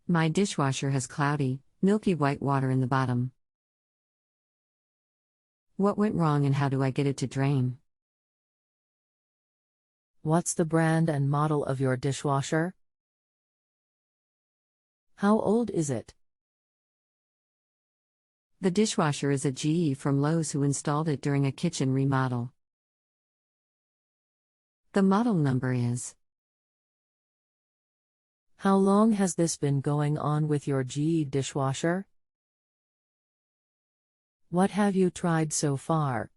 My dishwasher has cloudy, milky white water in the bottom. What went wrong and how do I get it to drain? What's the brand and model of your dishwasher? How old is it? The dishwasher is a GE from Lowe's who installed it during a kitchen remodel. The model number is. How long has this been going on with your GE dishwasher? What have you tried so far?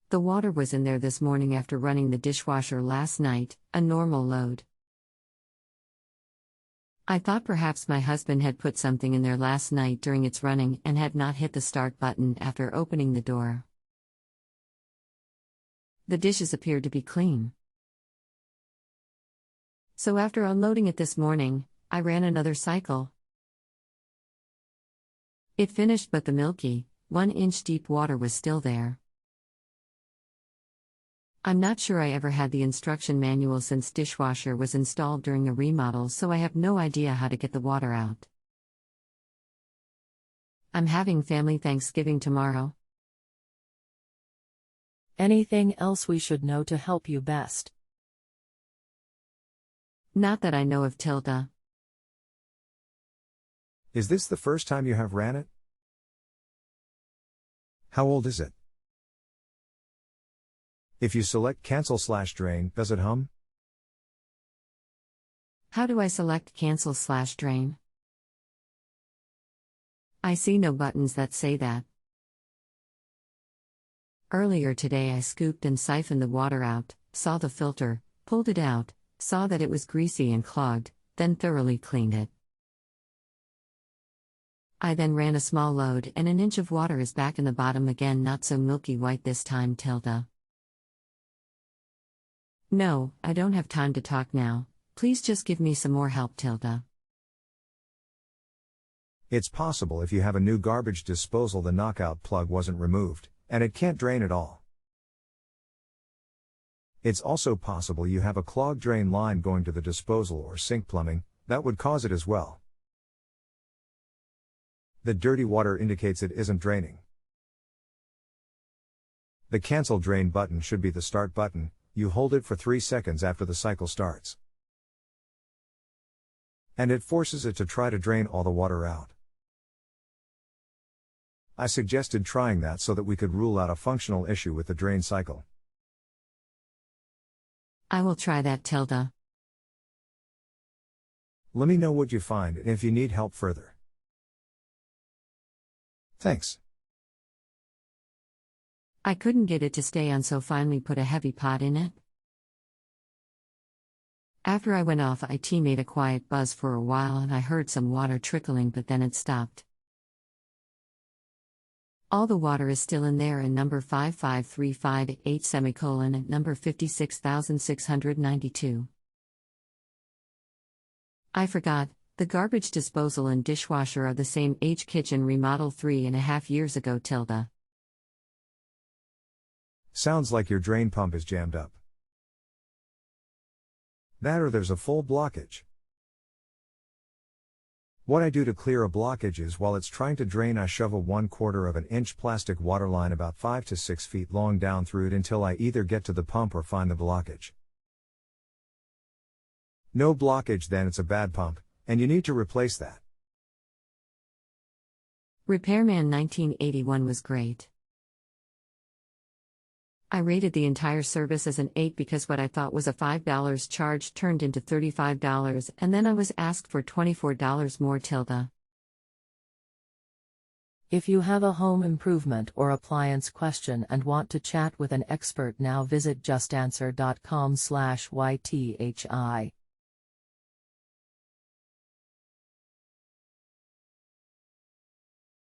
The water was in there this morning after running the dishwasher last night, a normal load. I thought perhaps my husband had put something in there last night during its running and had not hit the start button after opening the door. The dishes appeared to be clean. So after unloading it this morning, I ran another cycle. It finished, but the milky, 1-inch deep water was still there. I'm not sure I ever had the instruction manual since dishwasher was installed during a remodel, so I have no idea how to get the water out. I'm having family Thanksgiving tomorrow. Anything else we should know to help you best? Not that I know of, Tilda. Is this the first time you have ran it? How old is it? If you select cancel/drain, does it hum? How do I select cancel/drain? I see no buttons that say that. Earlier today I scooped and siphoned the water out, saw the filter, pulled it out, saw that it was greasy and clogged, then thoroughly cleaned it. I then ran a small load and 1 inch of water is back in the bottom again, not so milky white this time, Tilda. No, I don't have time to talk now. Please just give me some more help, Tilda. It's possible if you have a new garbage disposal the knockout plug wasn't removed, and it can't drain at all. It's also possible you have a clogged drain line going to the disposal or sink plumbing, that would cause it as well. The dirty water indicates it isn't draining. The cancel drain button should be the start button. You hold it for 3 seconds after the cycle starts. And it forces it to try to drain all the water out. I suggested trying that so that we could rule out a functional issue with the drain cycle. I will try that, Tilda. Let me know what you find and if you need help further. Thanks. I couldn't get it to stay on, so finally put a heavy pot in it. After I went off, IT made a quiet buzz for a while and I heard some water trickling, but then it stopped. All the water is still in there in number 55358 semicolon at number 56,692. I forgot, the garbage disposal and dishwasher are the same age. Kitchen remodel 3.5 years ago, Tilda. Sounds like your drain pump is jammed up. That or there's a full blockage. What I do to clear a blockage is while it's trying to drain, I shove a 1/4 inch plastic water line about 5 to 6 feet long down through it until I either get to the pump or find the blockage. No blockage, then it's a bad pump, and you need to replace that. Repairman 1981 was great. I rated the entire service as an 8 because what I thought was a $5 charge turned into $35, and then I was asked for $24 more, Tilda. If you have a home improvement or appliance question and want to chat with an expert now, visit justanswer.com/YTHI.